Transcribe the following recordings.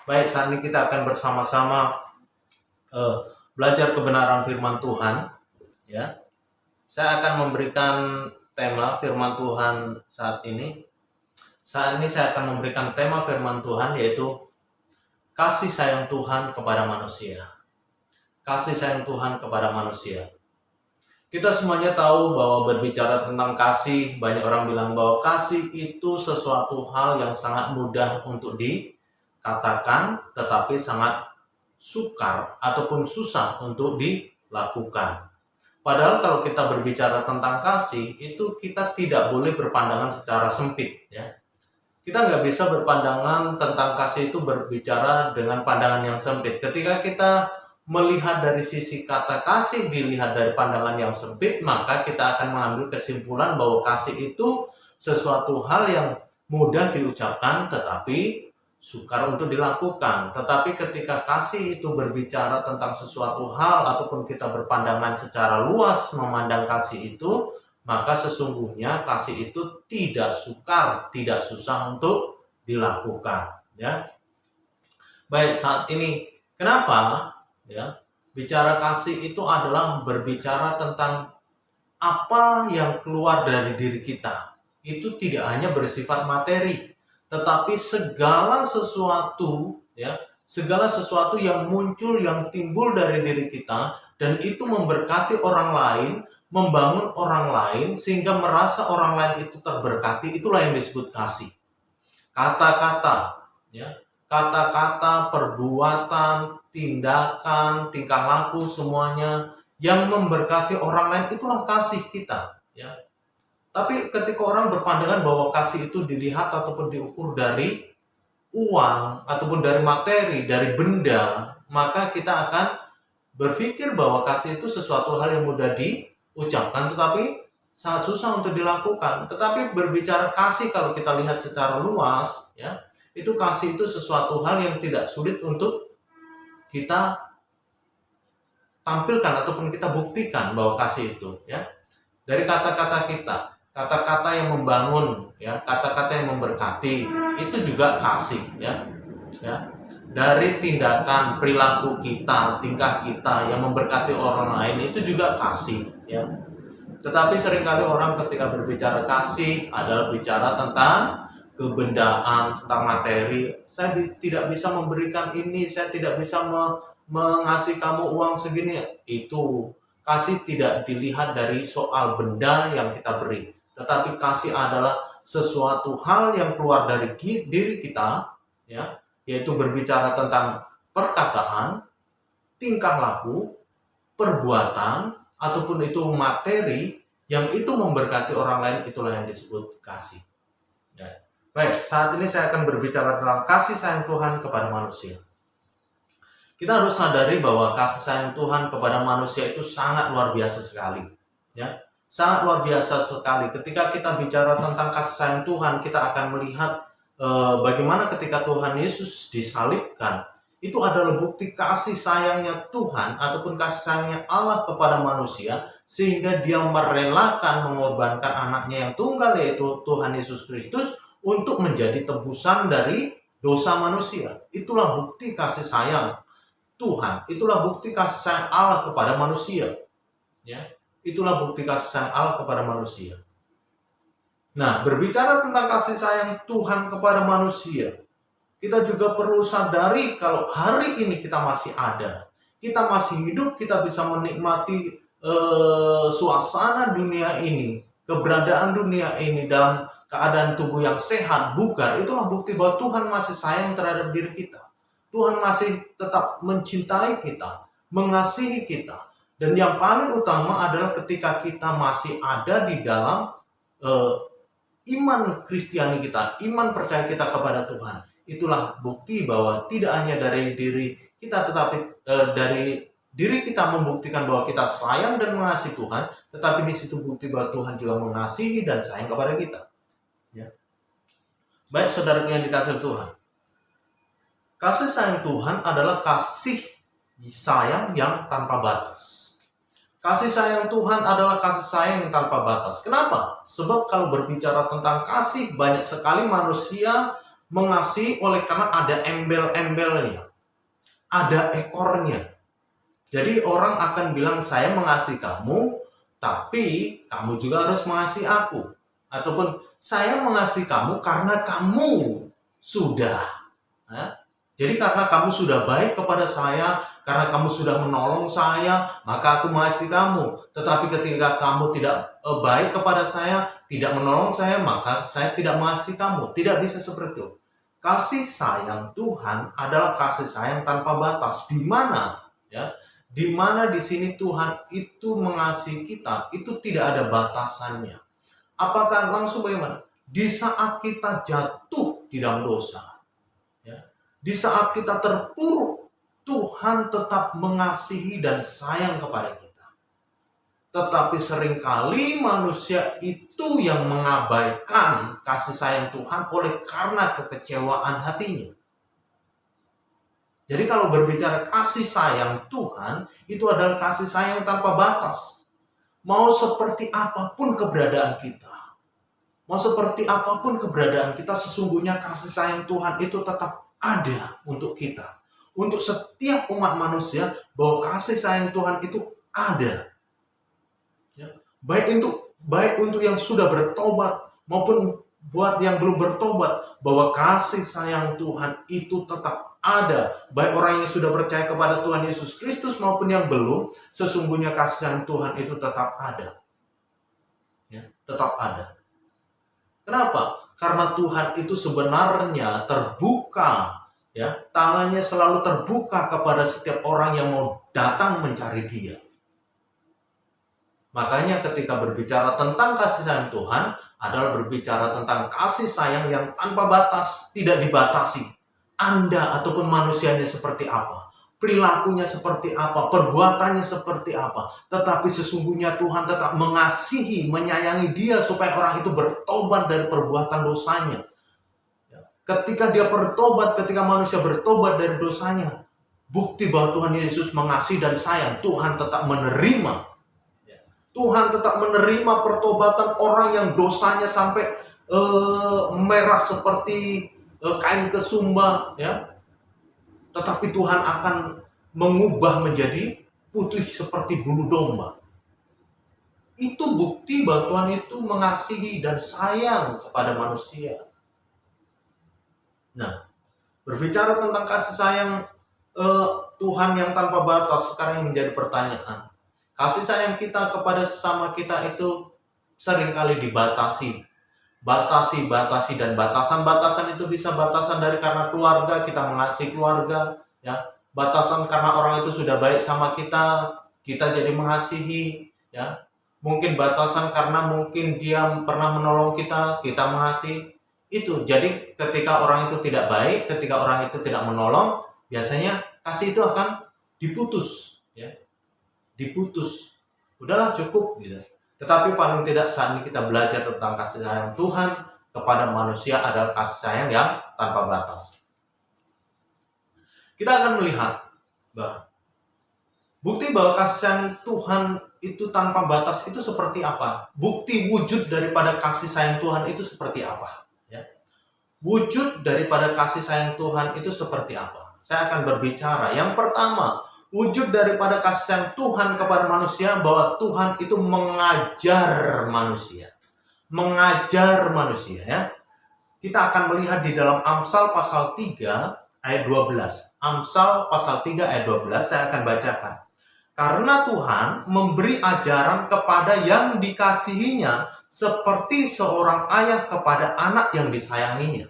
Baik, saat ini kita akan bersama-sama eh, belajar kebenaran firman Tuhan. Ya, saya akan memberikan tema firman Tuhan saat ini. Saat ini saya akan memberikan tema firman Tuhan yaitu kasih sayang Tuhan kepada manusia. Kasih sayang Tuhan kepada manusia. Kita semuanya tahu bahwa berbicara tentang kasih, banyak orang bilang bahwa kasih itu sesuatu hal yang sangat mudah untuk dikatakan, tetapi sangat sukar ataupun susah untuk dilakukan. Padahal kalau kita berbicara tentang kasih, itu kita tidak boleh berpandangan secara sempit. Ya. Kita nggak bisa berpandangan tentang kasih itu berbicara dengan pandangan yang sempit. Ketika kita melihat dari sisi kata kasih, dilihat dari pandangan yang sempit, maka kita akan mengambil kesimpulan bahwa kasih itu sesuatu hal yang mudah diucapkan tetapi sukar untuk dilakukan. Tetapi ketika kasih itu berbicara tentang sesuatu hal ataupun kita berpandangan secara luas memandang kasih itu, maka sesungguhnya kasih itu tidak sukar, tidak susah untuk dilakukan. Ya. Baik, saat ini kenapa? Ya, bicara kasih itu adalah berbicara tentang apa yang keluar dari diri kita. Itu tidak hanya bersifat materi, tetapi segala sesuatu, ya, segala sesuatu yang muncul, yang timbul dari diri kita, dan itu memberkati orang lain, membangun orang lain, sehingga merasa orang lain itu terberkati, itulah yang disebut kasih. Kata-kata, ya, kata-kata, perbuatan, tindakan, tingkah laku, semuanya yang memberkati orang lain, itulah kasih kita. Ya. Tapi ketika orang berpandangan bahwa kasih itu dilihat ataupun diukur dari uang, ataupun dari materi, dari benda, maka kita akan berpikir bahwa kasih itu sesuatu hal yang mudah diucapkan, tetapi sangat susah untuk dilakukan. Tetapi berbicara kasih, kalau kita lihat secara luas, ya, itu kasih itu sesuatu hal yang tidak sulit untuk kita tampilkan ataupun kita buktikan bahwa kasih itu, ya, dari kata-kata kita, kata-kata yang membangun, ya, kata-kata yang memberkati, itu juga kasih, ya, ya, dari tindakan, perilaku kita, tingkah kita yang memberkati orang lain, itu juga kasih, ya. Tetapi seringkali orang ketika berbicara kasih adalah bicara tentang kebendaan, tentang materi. Saya tidak bisa memberikan ini, saya tidak bisa mengasihi kamu uang segini. Itu kasih tidak dilihat dari soal benda yang kita beri, tetapi kasih adalah sesuatu hal yang keluar dari diri kita, ya, yaitu berbicara tentang perkataan, tingkah laku, perbuatan, ataupun itu materi yang itu memberkati orang lain, itulah yang disebut kasih. Ya. Baik, saat ini saya akan berbicara tentang kasih sayang Tuhan kepada manusia. Kita harus sadari bahwa kasih sayang Tuhan kepada manusia itu sangat luar biasa sekali. Ya, sangat luar biasa sekali. Ketika kita bicara tentang kasih sayang Tuhan, kita akan melihat bagaimana ketika Tuhan Yesus disalibkan, itu adalah bukti kasih sayangnya Tuhan ataupun kasih sayangnya Allah kepada manusia, sehingga dia merelakan mengorbankan anaknya yang tunggal, yaitu Tuhan Yesus Kristus, untuk menjadi tebusan dari dosa manusia. Itulah bukti kasih sayang Tuhan, itulah bukti kasih sayang Allah kepada manusia. Ya, itulah bukti kasih sayang Allah kepada manusia. Nah, berbicara tentang kasih sayang Tuhan kepada manusia, kita juga perlu sadari kalau hari ini kita masih ada, kita masih hidup, kita bisa menikmati suasana dunia ini, keberadaan dunia ini dalam keadaan tubuh yang sehat, bugar. Itulah bukti bahwa Tuhan masih sayang terhadap diri kita. Tuhan masih tetap mencintai kita, mengasihi kita. Dan yang paling utama adalah ketika kita masih ada di dalam iman Kristiani kita, iman percaya kita kepada Tuhan. Itulah bukti bahwa tidak hanya dari diri kita, tetapi dari diri kita membuktikan bahwa kita sayang dan mengasihi Tuhan, tetapi di situ bukti bahwa Tuhan juga mengasihi dan sayang kepada kita. Ya. Baik, saudara yang dikasihi Tuhan, kasih sayang Tuhan adalah kasih sayang yang tanpa batas. Kasih sayang Tuhan adalah kasih sayang yang tanpa batas. Kenapa? Sebab kalau berbicara tentang kasih, banyak sekali manusia Mengasihi oleh karena ada embel-embelnya, ada ekornya. Jadi orang akan bilang saya mengasihi kamu, tapi kamu juga harus mengasihi aku. Ataupun saya mengasihi kamu karena kamu sudah. Ya. Jadi karena kamu sudah baik kepada saya, karena kamu sudah menolong saya, maka aku mengasihi kamu. Tetapi ketika kamu tidak baik kepada saya, tidak menolong saya, maka saya tidak mengasihi kamu. Tidak bisa seperti itu. Kasih sayang Tuhan adalah kasih sayang tanpa batas. Di mana ya? Di mana di sini Tuhan itu mengasihi kita, itu tidak ada batasannya. Apakah langsung bagaimana? Di saat kita jatuh di dalam dosa, ya, di saat kita terpuruk, Tuhan tetap mengasihi dan sayang kepada kita. Tetapi seringkali manusia itu yang mengabaikan kasih sayang Tuhan oleh karena kekecewaan hatinya. Jadi kalau berbicara kasih sayang Tuhan, itu adalah kasih sayang tanpa batas. Mau seperti apapun keberadaan kita, mau seperti apapun keberadaan kita, sesungguhnya kasih sayang Tuhan itu tetap ada untuk kita. Untuk setiap umat manusia, bahwa kasih sayang Tuhan itu ada. Ya. Baik untuk yang sudah bertobat, maupun buat yang belum bertobat, bahwa kasih sayang Tuhan itu tetap ada. Baik orang yang sudah percaya kepada Tuhan Yesus Kristus maupun yang belum, sesungguhnya kasih sayang Tuhan itu tetap ada. Ya, tetap ada. Kenapa? Karena Tuhan itu sebenarnya terbuka, ya, tangannya selalu terbuka kepada setiap orang yang mau datang mencari Dia. Makanya ketika berbicara tentang kasih sayang Tuhan adalah berbicara tentang kasih sayang yang tanpa batas, tidak dibatasi. Anda ataupun manusianya seperti apa, perilakunya seperti apa, perbuatannya seperti apa, tetapi sesungguhnya Tuhan tetap mengasihi, menyayangi dia supaya orang itu bertobat dari perbuatan dosanya. Ketika dia bertobat, ketika manusia bertobat dari dosanya, bukti bahwa Tuhan Yesus mengasihi dan sayang, Tuhan tetap menerima. Tuhan tetap menerima pertobatan orang yang dosanya sampai merah seperti kain kesumba, ya. Tetapi Tuhan akan mengubah menjadi putih seperti bulu domba. Itu bukti bahwa Tuhan itu mengasihi dan sayang kepada manusia. Nah, berbicara tentang kasih sayang Tuhan yang tanpa batas, sekarang yang menjadi pertanyaan. Kasih sayang kita kepada sesama kita itu seringkali dibatasi. Batasi, dan batasan-batasan itu bisa batasan dari karena keluarga, kita mengasihi keluarga, ya. Batasan karena orang itu sudah baik sama kita, kita jadi mengasihi, ya. Mungkin batasan karena mungkin dia pernah menolong kita, kita mengasihi. Itu, jadi ketika orang itu tidak baik, ketika orang itu tidak menolong, biasanya kasih itu akan diputus, ya. Diputus, udahlah cukup gitu. Tetapi paling tidak saat ini kita belajar tentang kasih sayang Tuhan kepada manusia adalah kasih sayang yang tanpa batas. Kita akan melihat bahwa bukti bahwa kasih sayang Tuhan itu tanpa batas itu seperti apa? Bukti wujud daripada kasih sayang Tuhan itu seperti apa? Ya. Wujud daripada kasih sayang Tuhan itu seperti apa? Saya akan berbicara. Yang pertama, wujud daripada kasih sayang Tuhan kepada manusia, bahwa Tuhan itu mengajar manusia. Mengajar manusia, ya. Kita akan melihat di dalam Amsal pasal 3 ayat 12. Amsal pasal 3 ayat 12 saya akan bacakan. Karena Tuhan memberi ajaran kepada yang dikasihinya seperti seorang ayah kepada anak yang disayanginya.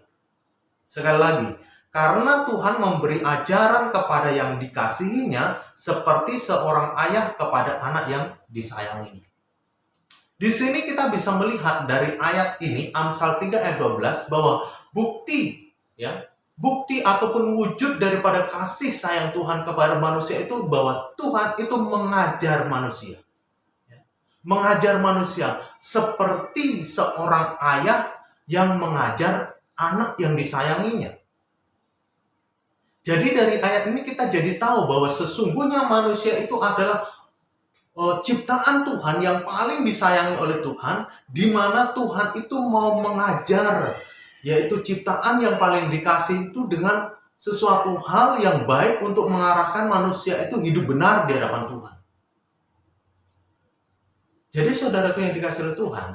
Sekali lagi, karena Tuhan memberi ajaran kepada yang dikasihinya seperti seorang ayah kepada anak yang disayanginya. Di sini kita bisa melihat dari ayat ini, Amsal 3 ayat 12, bahwa bukti, ya, bukti ataupun wujud daripada kasih sayang Tuhan kepada manusia itu bahwa Tuhan itu mengajar manusia. Ya. Mengajar manusia seperti seorang ayah yang mengajar anak yang disayanginya. Jadi dari ayat ini kita jadi tahu bahwa sesungguhnya manusia itu adalah ciptaan Tuhan yang paling disayangi oleh Tuhan, di mana Tuhan itu mau mengajar yaitu ciptaan yang paling dikasih itu dengan sesuatu hal yang baik untuk mengarahkan manusia itu hidup benar di hadapan Tuhan. Jadi saudaraku yang dikasih oleh Tuhan,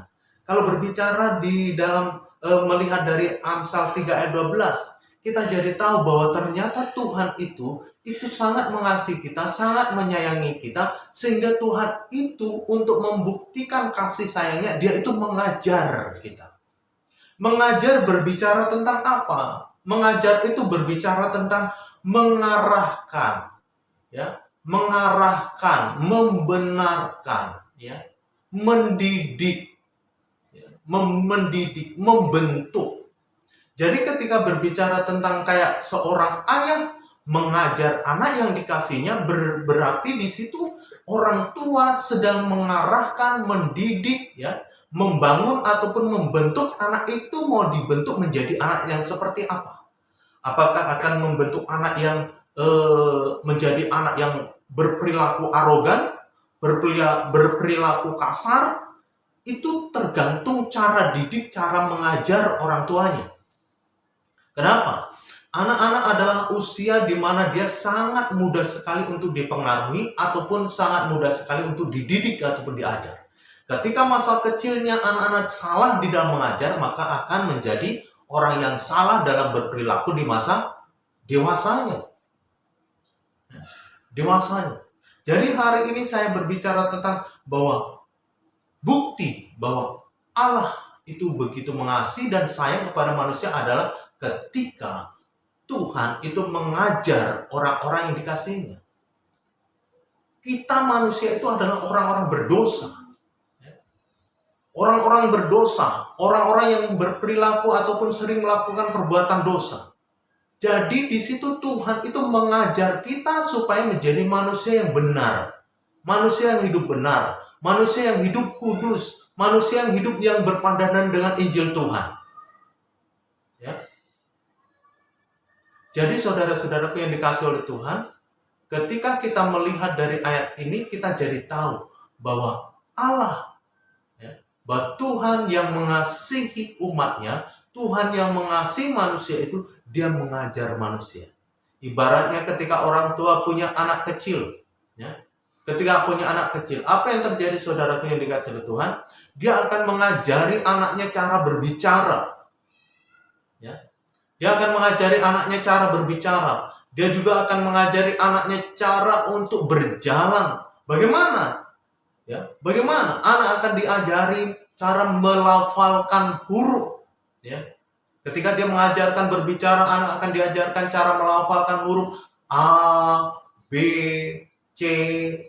kalau berbicara di dalam melihat dari Amsal 3 ayat 12, kita jadi tahu bahwa ternyata Tuhan itu sangat mengasihi kita, sangat menyayangi kita, sehingga Tuhan itu untuk membuktikan kasih sayangnya, dia itu mengajar kita. Mengajar berbicara tentang apa? Mengajar itu berbicara tentang mengarahkan, ya, mengarahkan, membenarkan, ya, mendidik, ya, mendidik, membentuk. Jadi ketika berbicara tentang kayak seorang ayah mengajar anak yang dikasihnya, berarti di situ orang tua sedang mengarahkan, mendidik, ya, membangun ataupun membentuk anak itu mau dibentuk menjadi anak yang seperti apa? Apakah akan membentuk anak yang menjadi anak yang berperilaku arogan, berperilaku kasar? Itu tergantung cara didik, cara mengajar orang tuanya. Kenapa? Anak-anak adalah usia di mana dia sangat mudah sekali untuk dipengaruhi ataupun sangat mudah sekali untuk dididik ataupun diajar. Ketika masa kecilnya anak-anak salah di dalam mengajar, maka akan menjadi orang yang salah dalam berperilaku di masa dewasanya. Jadi hari ini saya berbicara tentang bahwa bukti bahwa Allah itu begitu mengasihi dan sayang kepada manusia adalah ketika Tuhan itu mengajar orang-orang yang dikasihinya. Kita manusia itu adalah orang-orang berdosa. Orang-orang berdosa, orang-orang yang berperilaku ataupun sering melakukan perbuatan dosa. Jadi di situ Tuhan itu mengajar kita supaya menjadi manusia yang benar, manusia yang hidup benar, manusia yang hidup kudus, manusia yang hidup yang berpandangan dengan Injil Tuhan. Ya. Jadi saudara-saudaraku yang dikasih oleh Tuhan, ketika kita melihat dari ayat ini, kita jadi tahu bahwa Allah, bahwa Tuhan yang mengasihi umatnya, Tuhan yang mengasihi manusia itu, dia mengajar manusia. Ibaratnya ketika orang tua punya anak kecil, ya, ketika punya anak kecil, apa yang terjadi saudaraku yang dikasihi oleh Tuhan? Dia akan mengajari anaknya cara berbicara. Ya. Dia akan mengajari anaknya cara berbicara. Dia juga akan mengajari anaknya cara untuk berjalan. Bagaimana? Ya, bagaimana anak akan diajari cara melafalkan huruf, ya. Ketika dia mengajarkan berbicara, anak akan diajarkan cara melafalkan huruf A, B, C,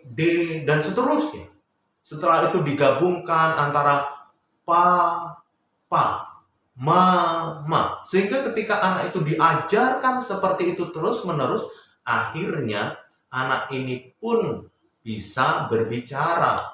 D dan seterusnya. Setelah itu digabungkan antara pa, ma, sehingga ketika anak itu diajarkan seperti itu terus-menerus, akhirnya anak ini pun bisa berbicara,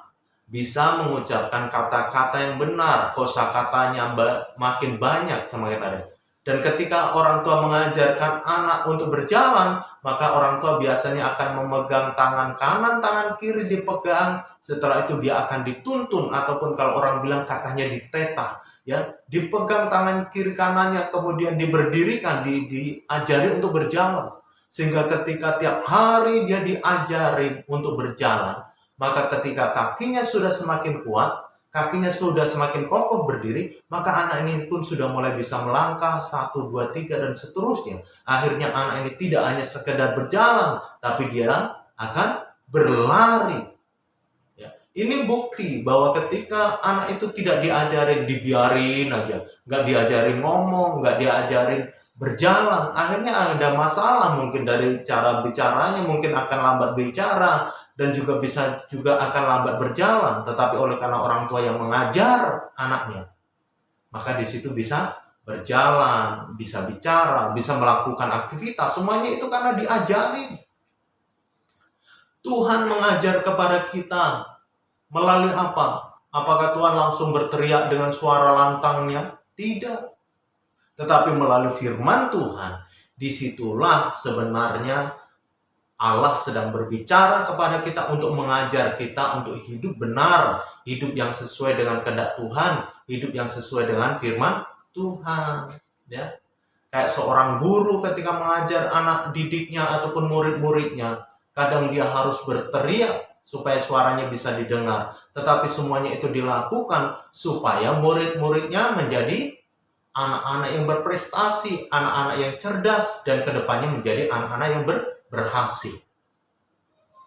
bisa mengucapkan kata-kata yang benar, kosakatanya makin banyak semakin ada. Dan ketika orang tua mengajarkan anak untuk berjalan, maka orang tua biasanya akan memegang tangan kanan, tangan kiri dipegang. Setelah itu dia akan dituntun ataupun kalau orang bilang katanya ditetah, ya, dipegang tangan kiri kanannya, kemudian diberdirikan, diajari untuk berjalan. Sehingga ketika tiap hari dia diajarin untuk berjalan, maka ketika kakinya sudah semakin kuat, kakinya sudah semakin kokoh berdiri, maka anak ini pun sudah mulai bisa melangkah 1, 2, 3 dan seterusnya. Akhirnya anak ini tidak hanya sekedar berjalan, tapi dia akan berlari. Ya. Ini bukti bahwa ketika anak itu tidak diajarin, dibiarin aja, nggak diajarin ngomong, nggak diajarin berjalan, akhirnya ada masalah mungkin dari cara bicaranya, mungkin akan lambat bicara dan juga bisa juga akan lambat berjalan. Tetapi oleh karena orang tua yang mengajar anaknya, maka di situ bisa berjalan, bisa bicara, bisa melakukan aktivitas. Semuanya itu karena diajarin. Tuhan mengajar kepada kita melalui apa? Apakah Tuhan langsung berteriak dengan suara lantangnya? Tidak. Tetapi melalui firman Tuhan, disitulah sebenarnya Allah sedang berbicara kepada kita untuk mengajar kita untuk hidup benar, hidup yang sesuai dengan kehendak Tuhan, hidup yang sesuai dengan firman Tuhan. ya. Kayak seorang guru ketika mengajar anak didiknya ataupun murid-muridnya, kadang dia harus berteriak supaya suaranya bisa didengar. Tetapi semuanya itu dilakukan supaya murid-muridnya menjadi anak-anak yang berprestasi, anak-anak yang cerdas, dan kedepannya menjadi anak-anak yang berhasil.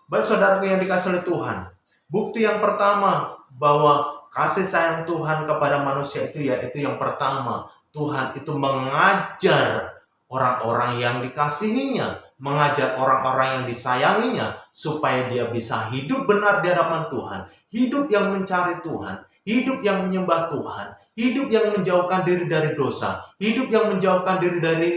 Baik saudaraku yang dikasihi oleh Tuhan, bukti yang pertama bahwa kasih sayang Tuhan kepada manusia itu yaitu yang pertama, Tuhan itu mengajar orang-orang yang dikasihinya, mengajar orang-orang yang disayanginya, supaya dia bisa hidup benar di hadapan Tuhan, hidup yang mencari Tuhan, hidup yang menyembah Tuhan, hidup yang menjauhkan diri dari dosa, hidup yang menjauhkan diri dari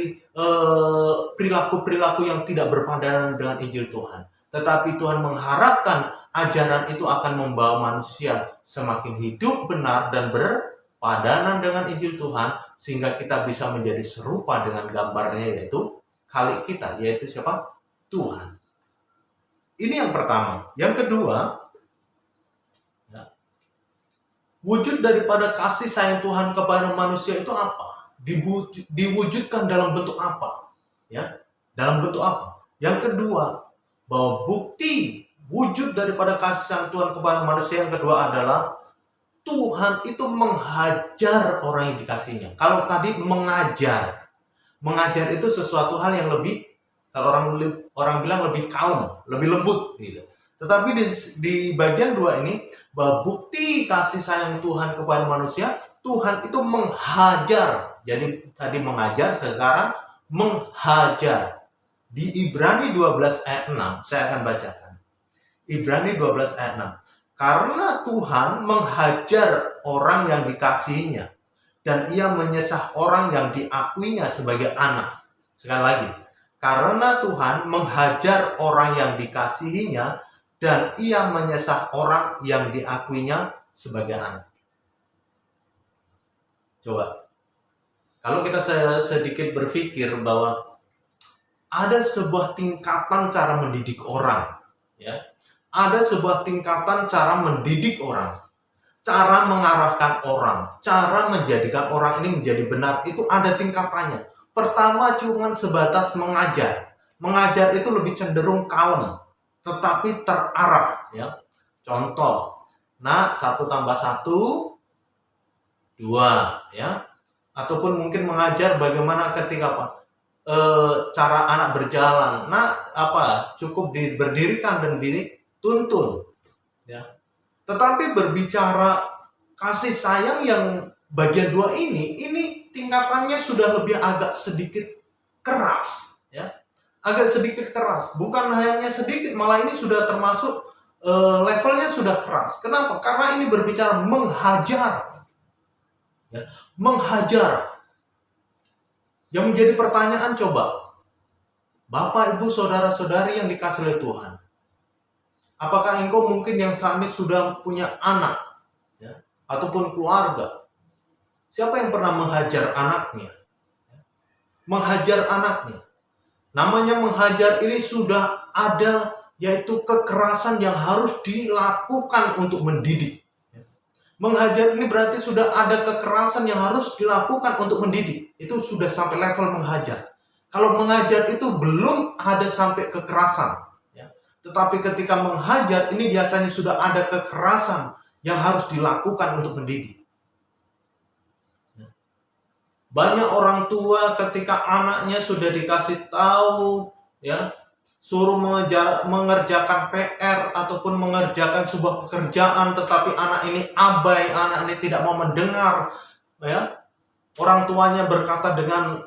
perilaku-perilaku yang tidak berpadangan dengan Injil Tuhan. Tetapi Tuhan mengharapkan ajaran itu akan membawa manusia semakin hidup benar dan berpadanan dengan Injil Tuhan, sehingga kita bisa menjadi serupa dengan gambarnya, yaitu khalik kita, yaitu siapa? Tuhan. Ini yang pertama. Yang kedua, ya, wujud daripada kasih sayang Tuhan kepada manusia itu apa? Diwujudkan dalam bentuk apa? Ya, dalam bentuk apa? Yang kedua, bahwa bukti wujud daripada kasih sayang Tuhan kepada manusia yang kedua adalah Tuhan itu menghajar orang yang dikasihnya. Kalau tadi mengajar itu sesuatu hal yang lebih, kalau orang bilang lebih kalem, lebih lembut gitu. Tetapi di bagian dua ini, bahwa bukti kasih sayang Tuhan kepada manusia, Tuhan itu menghajar. Jadi tadi mengajar, sekarang menghajar. Di Ibrani 12 ayat 6, saya akan bacakan. Ibrani 12 ayat 6. Karena Tuhan menghajar orang yang dikasihinya, dan ia menyesah orang yang diakuinya sebagai anak. Sekali lagi, karena Tuhan menghajar orang yang dikasihinya, dan ia menyesah orang yang diakuinya sebagai anak. Coba, kalau kita sedikit berpikir bahwa ada sebuah tingkatan cara mendidik orang, ya. Ada sebuah tingkatan cara mendidik orang, cara mengarahkan orang, cara menjadikan orang ini menjadi benar, itu ada tingkatannya. Pertama cuma sebatas mengajar. Mengajar itu lebih cenderung kalem, tetapi terarah, ya. Contoh, nah 1 tambah 1, 2, ya. Ataupun mungkin mengajar bagaimana ketika apa? Cara anak berjalan. Nah, cukup berdirikan dan dituntun, ya. Tetapi berbicara kasih sayang yang bagian 2 ini tingkatannya sudah lebih agak sedikit keras, ya. Agak sedikit keras, bukan hanya sedikit, malah ini sudah termasuk levelnya sudah keras. Kenapa? Karena ini berbicara menghajar, ya. Menghajar. Yang menjadi pertanyaan, coba, Bapak, Ibu, Saudara-saudari yang dikasihi oleh Tuhan, apakah engkau mungkin yang saat ini sudah punya anak, ya, ataupun keluarga? Siapa yang pernah menghajar anaknya? Menghajar anaknya. Namanya menghajar ini sudah ada, yaitu kekerasan yang harus dilakukan untuk mendidik. Menghajar ini berarti sudah ada kekerasan yang harus dilakukan untuk mendidik. Itu sudah sampai level menghajar. Kalau mengajar itu belum ada sampai kekerasan, ya. Tetapi ketika menghajar ini biasanya sudah ada kekerasan yang harus dilakukan untuk mendidik. Banyak orang tua ketika anaknya sudah dikasih tahu, ya, suruh mengerjakan PR ataupun mengerjakan sebuah pekerjaan, tetapi anak ini abai, anak ini tidak mau mendengar, ya. Orang tuanya berkata dengan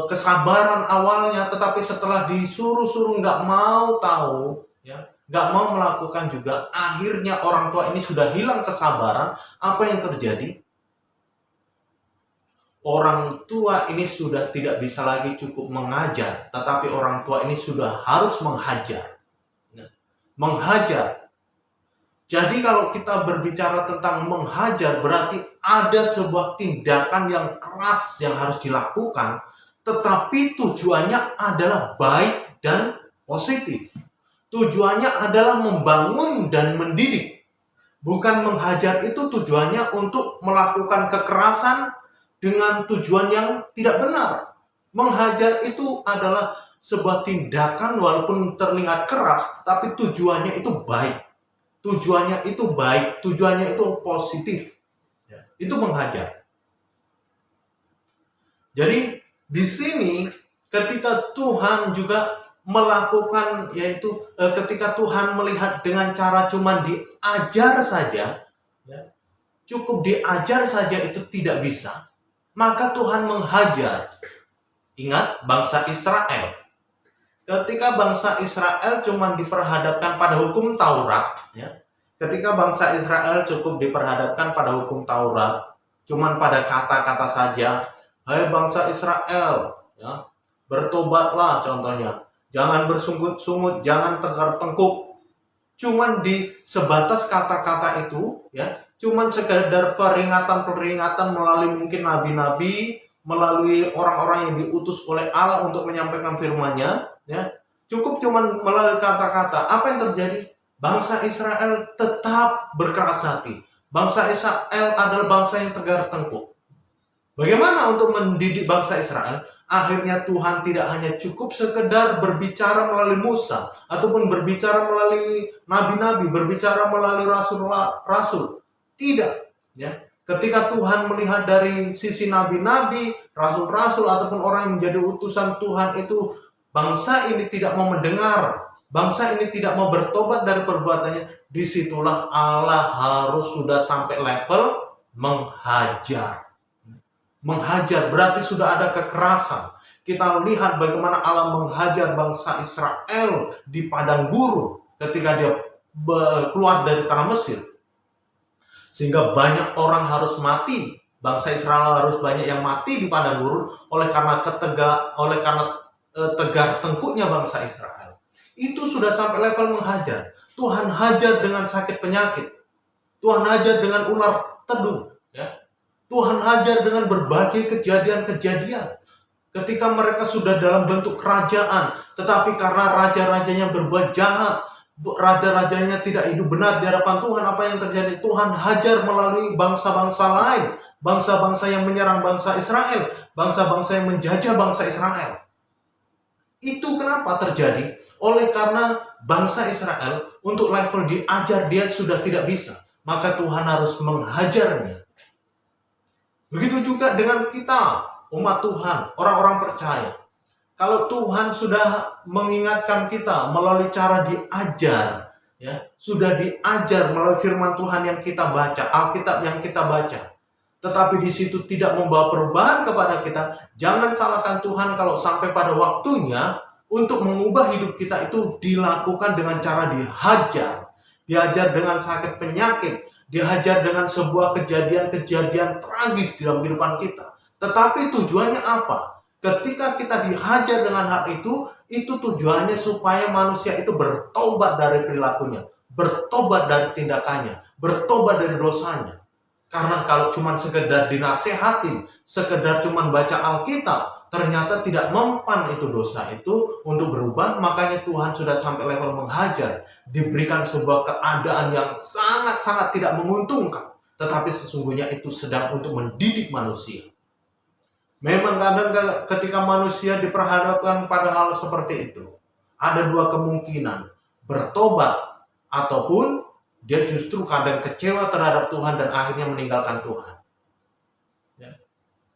kesabaran awalnya, tetapi setelah disuruh-suruh nggak mau tahu, ya, nggak mau melakukan juga, akhirnya orang tua ini sudah hilang kesabaran. Apa yang terjadi? Orang tua ini sudah tidak bisa lagi cukup mengajar, tetapi orang tua ini sudah harus menghajar. Menghajar. Jadi kalau kita berbicara tentang menghajar, berarti ada sebuah tindakan yang keras yang harus dilakukan, tetapi tujuannya adalah baik dan positif. Tujuannya adalah membangun dan mendidik. Bukan menghajar itu tujuannya untuk melakukan kekerasan, dengan tujuan yang tidak benar. Menghajar itu adalah sebuah tindakan walaupun terlihat keras, tapi tujuannya itu baik. Tujuannya itu baik, tujuannya itu positif. Ya, itu menghajar. Jadi di sini ketika Tuhan juga melakukan, yaitu ketika Tuhan melihat dengan cara cuman diajar saja, ya, cukup diajar saja itu tidak bisa, maka Tuhan menghajar. Ingat bangsa Israel. Ketika bangsa Israel cuma diperhadapkan pada hukum Taurat, ya. Ketika bangsa Israel cukup diperhadapkan pada hukum Taurat, cuman pada kata-kata saja, hai bangsa Israel, ya, bertobatlah contohnya. Jangan bersungut-sungut, jangan tegar-tengkuk. Cuman di sebatas kata-kata itu, ya, cuman sekedar peringatan-peringatan melalui mungkin nabi-nabi, melalui orang-orang yang diutus oleh Allah untuk menyampaikan firman-Nya, ya. Cukup cuman melalui kata-kata. Apa yang terjadi? Bangsa Israel tetap berkeras hati. Bangsa Israel adalah bangsa yang tegar tengkuk. Bagaimana untuk mendidik bangsa Israel? Akhirnya Tuhan tidak hanya cukup sekedar berbicara melalui Musa, ataupun berbicara melalui nabi-nabi, berbicara melalui rasul-rasul. Tidak, ya. Ketika Tuhan melihat dari sisi nabi-nabi, rasul-rasul, ataupun orang yang menjadi utusan Tuhan itu, bangsa ini tidak mau mendengar, bangsa ini tidak mau bertobat dari perbuatannya, disitulah Allah harus sudah sampai level menghajar. Menghajar berarti sudah ada kekerasan. Kita lihat bagaimana Allah menghajar bangsa Israel di padang gurun ketika dia keluar dari tanah Mesir. Sehingga banyak orang harus mati. Bangsa Israel harus banyak yang mati di padang gurun oleh karena tegar tengkuknya bangsa Israel. Itu sudah sampai level menghajar. Tuhan hajar dengan sakit penyakit. Tuhan hajar dengan ular tedung, ya. Tuhan hajar dengan berbagai kejadian-kejadian. Ketika mereka sudah dalam bentuk kerajaan, tetapi karena raja-rajanya berbuat jahat, raja-rajanya tidak hidup benar di hadapan Tuhan, apa yang terjadi? Tuhan hajar melalui bangsa-bangsa lain, bangsa-bangsa yang menyerang bangsa Israel, bangsa-bangsa yang menjajah bangsa Israel. Itu kenapa terjadi? Oleh karena bangsa Israel untuk level diajar dia sudah tidak bisa, maka Tuhan harus menghajarnya. Begitu juga dengan kita, umat Tuhan, orang-orang percaya. Kalau Tuhan sudah mengingatkan kita melalui cara diajar, ya, sudah diajar melalui firman Tuhan yang kita baca, Alkitab yang kita baca, tetapi di situ tidak membawa perubahan kepada kita, jangan salahkan Tuhan kalau sampai pada waktunya untuk mengubah hidup kita itu dilakukan dengan cara dihajar dengan sakit penyakit, dihajar dengan sebuah kejadian-kejadian tragis dalam kehidupan kita. Tetapi tujuannya apa? Ketika kita dihajar dengan hal itu tujuannya supaya manusia itu bertobat dari perilakunya, bertobat dari tindakannya, bertobat dari dosanya. Karena kalau cuma sekedar dinasehatin, sekedar cuma baca Alkitab, ternyata tidak mempan itu dosa itu untuk berubah, makanya Tuhan sudah sampai level menghajar, diberikan sebuah keadaan yang sangat-sangat tidak menguntungkan, tetapi sesungguhnya itu sedang untuk mendidik manusia. Memang kadang ketika manusia diperhadapkan pada hal seperti itu, ada dua kemungkinan, bertobat ataupun dia justru kadang kecewa terhadap Tuhan dan akhirnya meninggalkan Tuhan. Ya.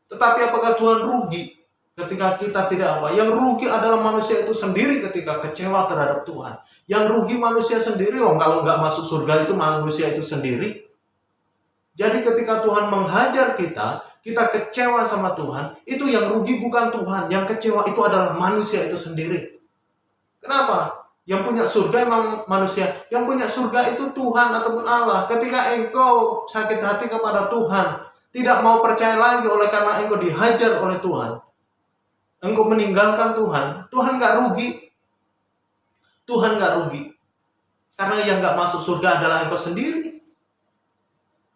Tetapi apakah Tuhan rugi ketika kita tidak apa? Yang rugi adalah manusia itu sendiri ketika kecewa terhadap Tuhan. Yang rugi manusia sendiri, kalau nggak masuk surga itu manusia itu sendiri. Jadi ketika Tuhan menghajar kita kecewa sama Tuhan, itu yang rugi bukan Tuhan. Yang kecewa itu adalah manusia itu sendiri. Kenapa? Yang punya surga memang manusia. Yang punya surga itu Tuhan ataupun Allah. Ketika engkau sakit hati kepada Tuhan, tidak mau percaya lagi oleh karena engkau dihajar oleh Tuhan, engkau meninggalkan Tuhan, Tuhan nggak rugi. Tuhan nggak rugi. Karena yang nggak masuk surga adalah engkau sendiri.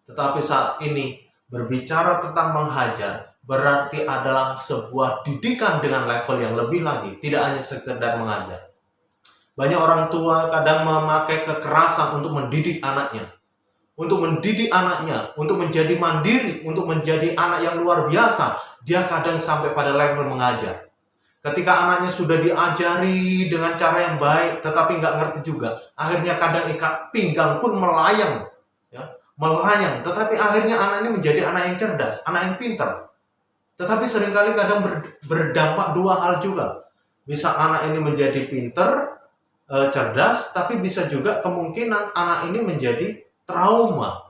Tetapi saat ini berbicara tentang menghajar berarti adalah sebuah didikan dengan level yang lebih lagi. Tidak hanya sekedar mengajar. Banyak orang tua kadang memakai kekerasan untuk mendidik anaknya. untuk mendidik anaknya, untuk menjadi mandiri, untuk menjadi anak yang luar biasa, dia kadang sampai pada level mengajar. Ketika anaknya sudah diajari dengan cara yang baik, tetapi nggak ngerti juga, akhirnya kadang ikat pinggang pun melayang, ya, melayang. Tetapi akhirnya anak ini menjadi anak yang cerdas, anak yang pintar. Tetapi seringkali kadang berdampak dua hal juga. Bisa anak ini menjadi pintar, cerdas, tapi bisa juga kemungkinan anak ini menjadi trauma.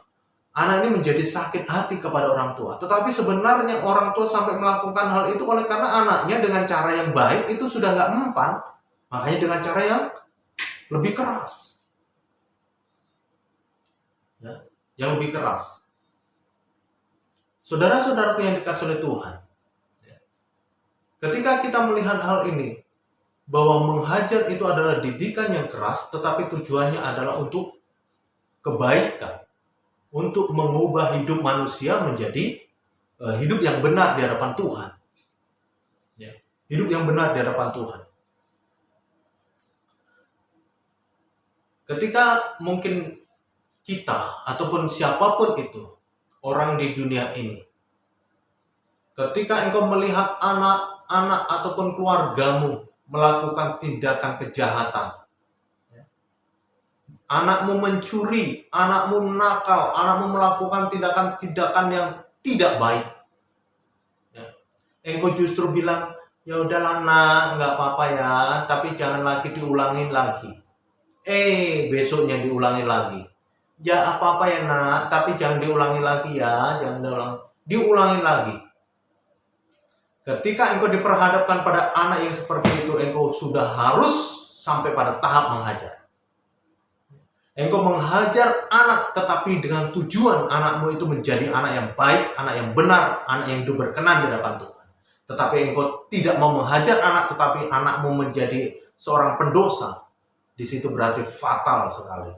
Anak ini menjadi sakit hati kepada orang tua. Tetapi sebenarnya orang tua sampai melakukan hal itu oleh karena anaknya dengan cara yang baik itu sudah nggak mempan. Makanya dengan cara yang lebih keras. Ya, yang lebih keras. Saudara-saudaraku yang dikasihi oleh Tuhan. Ketika kita melihat hal ini, bahwa menghajar itu adalah didikan yang keras, tetapi tujuannya adalah untuk kebaikan. Untuk mengubah hidup manusia menjadi hidup yang benar di hadapan Tuhan. Ya, hidup yang benar di hadapan Tuhan. Ketika mungkin kita ataupun siapapun itu orang di dunia ini, ketika engkau melihat anak-anak ataupun keluargamu melakukan tindakan kejahatan, anakmu mencuri, anakmu nakal, anakmu melakukan tindakan-tindakan yang tidak baik, ya, engkau justru bilang, ya udahlah nak, nggak apa-apa ya, tapi jangan lagi diulangin lagi. Besoknya diulangi lagi. Ya apa-apa ya nak, tapi jangan diulangi lagi ya, jangan diulangi lagi. Ketika engkau diperhadapkan pada anak yang seperti itu, engkau sudah harus sampai pada tahap menghajar. Engkau menghajar anak, tetapi dengan tujuan anakmu itu menjadi anak yang baik, anak yang benar, anak yang hidup berkenan di hadapan Tuhan. Tetapi engkau tidak mau menghajar anak, tetapi anakmu menjadi seorang pendosa. Di situ berarti fatal sekali.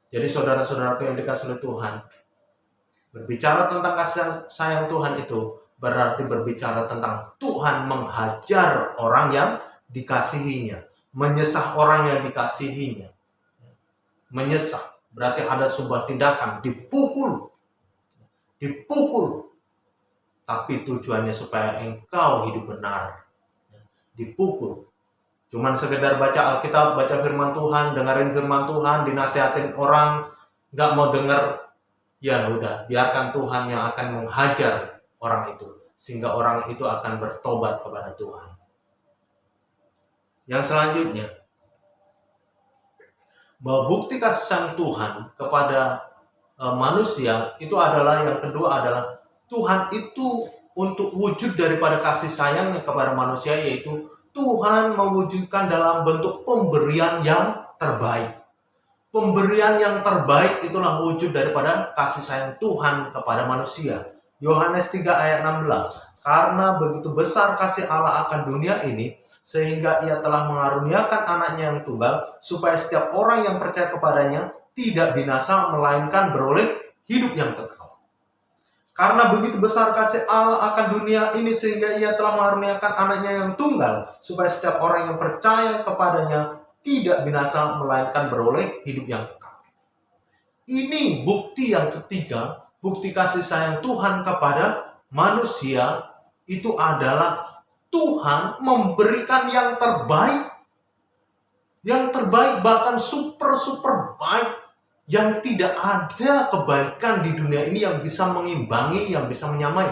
Jadi saudara-saudaraku yang dikasihi oleh Tuhan, berbicara tentang kasih sayang Tuhan itu berarti berbicara tentang Tuhan menghajar orang yang dikasihinya, menyesah orang yang dikasihinya. Menyesah berarti ada sebuah tindakan, dipukul, tapi tujuannya supaya engkau hidup benar. Dipukul, cuman sekedar baca Alkitab, baca firman Tuhan, dengerin firman Tuhan, dinasihatin orang, nggak mau dengar, ya udah, biarkan Tuhan yang akan menghajar orang itu, sehingga orang itu akan bertobat kepada Tuhan. Yang selanjutnya, bahwa bukti kasih sayang Tuhan kepada manusia itu adalah, yang kedua adalah Tuhan itu untuk wujud daripada kasih sayangnya kepada manusia, yaitu Tuhan mewujudkan dalam bentuk pemberian yang terbaik. Pemberian yang terbaik itulah wujud daripada kasih sayang Tuhan kepada manusia. Yohanes 3 ayat 16. Karena begitu besar kasih Allah akan dunia ini, sehingga ia telah mengaruniakan anaknya yang tunggal, supaya setiap orang yang percaya kepadanya tidak binasa, melainkan beroleh hidup yang kekal. Karena begitu besar kasih Allah akan dunia ini, sehingga ia telah mengaruniakan anaknya yang tunggal, supaya setiap orang yang percaya kepadanya tidak binasa, melainkan beroleh hidup yang kekal. Ini bukti yang ketiga, bukti kasih sayang Tuhan kepada manusia, itu adalah Tuhan memberikan yang terbaik. Yang terbaik, bahkan super baik. Yang tidak ada kebaikan di dunia ini yang bisa mengimbangi, yang bisa menyamai.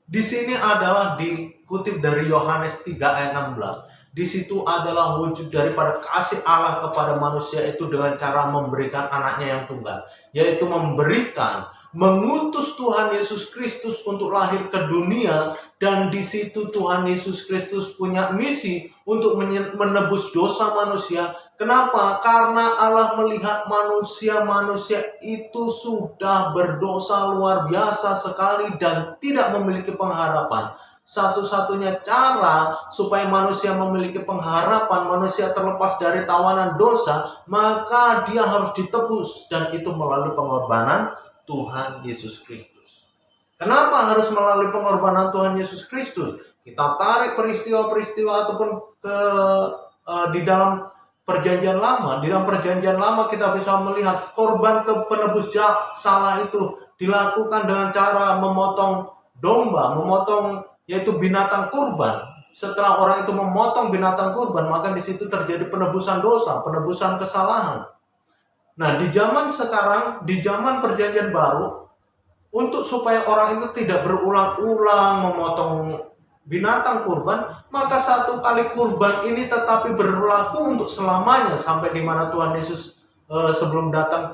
Di sini adalah dikutip dari Yohanes 3 ayat 16. Di situ adalah wujud daripada kasih Allah kepada manusia itu dengan cara memberikan anaknya yang tunggal, yaitu mengutus Tuhan Yesus Kristus untuk lahir ke dunia, dan di situ Tuhan Yesus Kristus punya misi untuk menebus dosa manusia. Kenapa? Karena Allah melihat manusia itu sudah berdosa luar biasa sekali dan tidak memiliki pengharapan. Satu-satunya cara supaya manusia memiliki pengharapan, manusia terlepas dari tawanan dosa, maka dia harus ditebus, dan itu melalui pengorbanan Tuhan Yesus Kristus. Kenapa harus melalui pengorbanan Tuhan Yesus Kristus? Kita tarik peristiwa-peristiwa ataupun di dalam Perjanjian Lama, di dalam Perjanjian Lama kita bisa melihat korban penebus salah itu dilakukan dengan cara memotong domba, memotong yaitu binatang kurban. Setelah orang itu memotong binatang kurban, maka di situ terjadi penebusan dosa, penebusan kesalahan. Nah, di zaman sekarang, di zaman Perjanjian Baru, untuk supaya orang itu tidak berulang-ulang memotong binatang kurban, maka satu kali kurban ini tetapi berlaku untuk selamanya sampai di mana Tuhan Yesus sebelum datang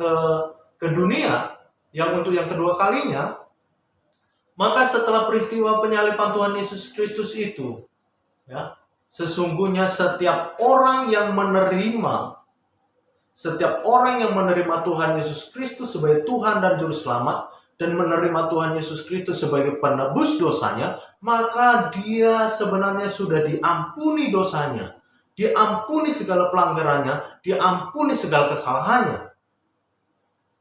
ke dunia yang untuk yang kedua kalinya. Maka setelah peristiwa penyaliban Tuhan Yesus Kristus itu, ya, sesungguhnya setiap orang yang menerima Tuhan Yesus Kristus sebagai Tuhan dan Juru Selamat, dan menerima Tuhan Yesus Kristus sebagai penebus dosanya, maka dia sebenarnya sudah diampuni dosanya, diampuni segala pelanggarannya, diampuni segala kesalahannya.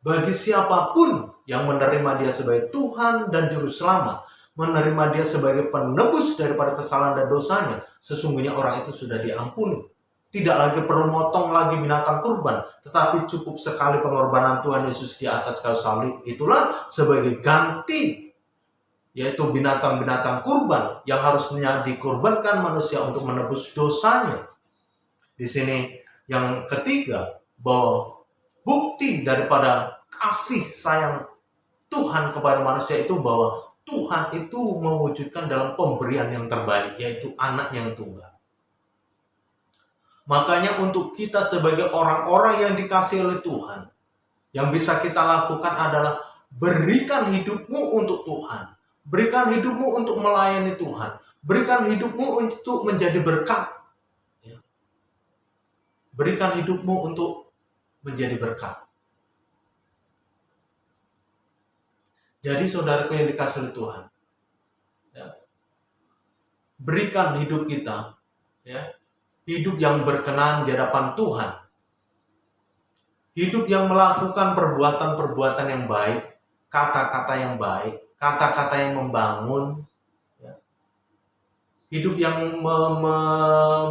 Bagi siapapun yang menerima dia sebagai Tuhan dan Juru Selamat, menerima dia sebagai penebus daripada kesalahan dan dosanya, sesungguhnya orang itu sudah diampuni. Tidak lagi perlu motong lagi binatang kurban, tetapi cukup sekali pengorbanan Tuhan Yesus di atas kayu salib itulah sebagai ganti, yaitu binatang-binatang kurban yang harusnya dikorbankan manusia untuk menebus dosanya. Di sini yang ketiga, bahwa bukti daripada kasih sayang Tuhan kepada manusia itu bahwa Tuhan itu mewujudkan dalam pemberian yang terbaik, yaitu anak yang tunggal. Makanya untuk kita sebagai orang-orang yang dikasihi oleh Tuhan, yang bisa kita lakukan adalah berikan hidupmu untuk Tuhan. Berikan hidupmu untuk melayani Tuhan. Berikan hidupmu untuk menjadi berkat. Berikan hidupmu untuk menjadi berkat. Jadi saudaraku yang dikasihi oleh Tuhan, berikan hidup kita, hidup yang berkenan di hadapan Tuhan. Hidup yang melakukan perbuatan-perbuatan yang baik, kata-kata yang baik, kata-kata yang membangun. Hidup yang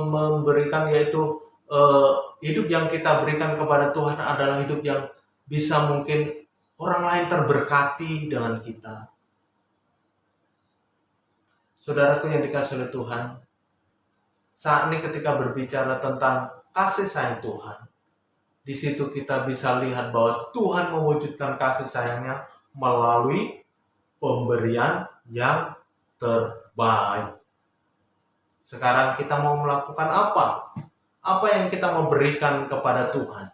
memberikan, yaitu hidup yang kita berikan kepada Tuhan adalah hidup yang bisa mungkin orang lain terberkati dengan kita. Saudaraku yang dikasihi oleh Tuhan, saat ini ketika berbicara tentang kasih sayang Tuhan, di situ kita bisa lihat bahwa Tuhan mewujudkan kasih sayangnya melalui pemberian yang terbaik. Sekarang kita mau melakukan apa? Apa yang kita mau berikan kepada Tuhan?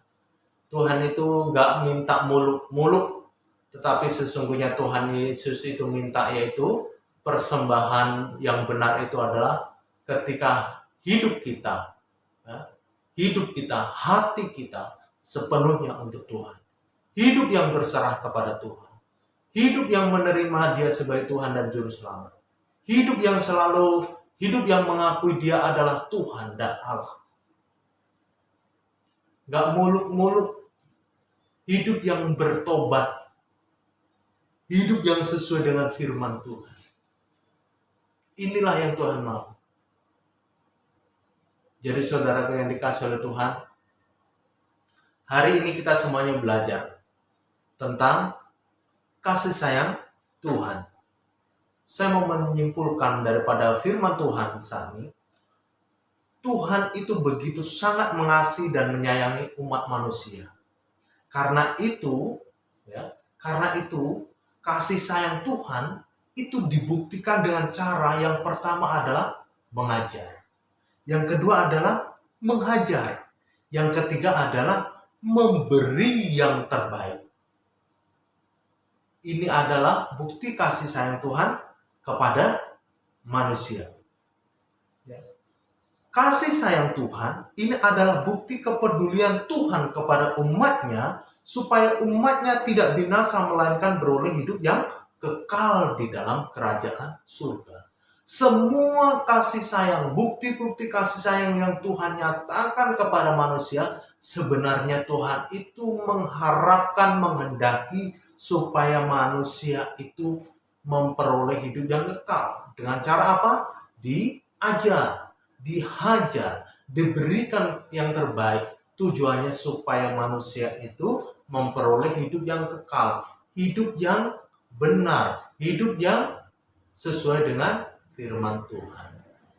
Tuhan itu gak minta muluk-muluk, tetapi sesungguhnya Tuhan Yesus itu minta, yaitu persembahan yang benar itu adalah ketika hidup kita, hati kita sepenuhnya untuk Tuhan. Hidup yang berserah kepada Tuhan. Hidup yang menerima dia sebagai Tuhan dan Juru Selamat. Hidup yang mengakui dia adalah Tuhan dan Allah. Gak muluk-muluk. Hidup yang bertobat. Hidup yang sesuai dengan firman Tuhan. Inilah yang Tuhan mau. Jadi saudaraku yang dikasihi oleh Tuhan, hari ini kita semuanya belajar tentang kasih sayang Tuhan. Saya mau menyimpulkan daripada firman Tuhan saat ini, Tuhan itu begitu sangat mengasihi dan menyayangi umat manusia. Karena itu, kasih sayang Tuhan itu dibuktikan dengan cara yang pertama adalah mengajar. Yang kedua adalah menghajar. Yang ketiga adalah memberi yang terbaik. Ini adalah bukti kasih sayang Tuhan kepada manusia. Kasih sayang Tuhan ini adalah bukti kepedulian Tuhan kepada umatnya, supaya umatnya tidak binasa melainkan beroleh hidup yang kekal di dalam kerajaan surga. Semua kasih sayang, bukti-bukti kasih sayang yang Tuhan nyatakan kepada manusia, sebenarnya Tuhan itu mengharapkan, menghendaki supaya manusia itu memperoleh hidup yang kekal. Dengan cara apa? Diajar, dihajar, diberikan yang terbaik, tujuannya supaya manusia itu memperoleh hidup yang kekal, hidup yang benar, hidup yang sesuai dengan firman Tuhan.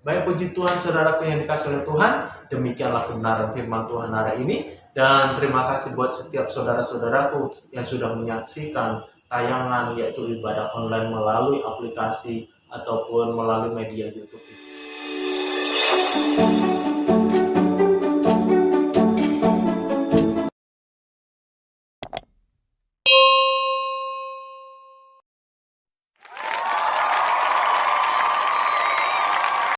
Baik, puji Tuhan saudaraku yang dikasihi oleh Tuhan, demikianlah kebenaran firman Tuhan hari ini. Dan terima kasih buat setiap saudara-saudaraku yang sudah menyaksikan tayangan yaitu ibadah online melalui aplikasi ataupun melalui media YouTube.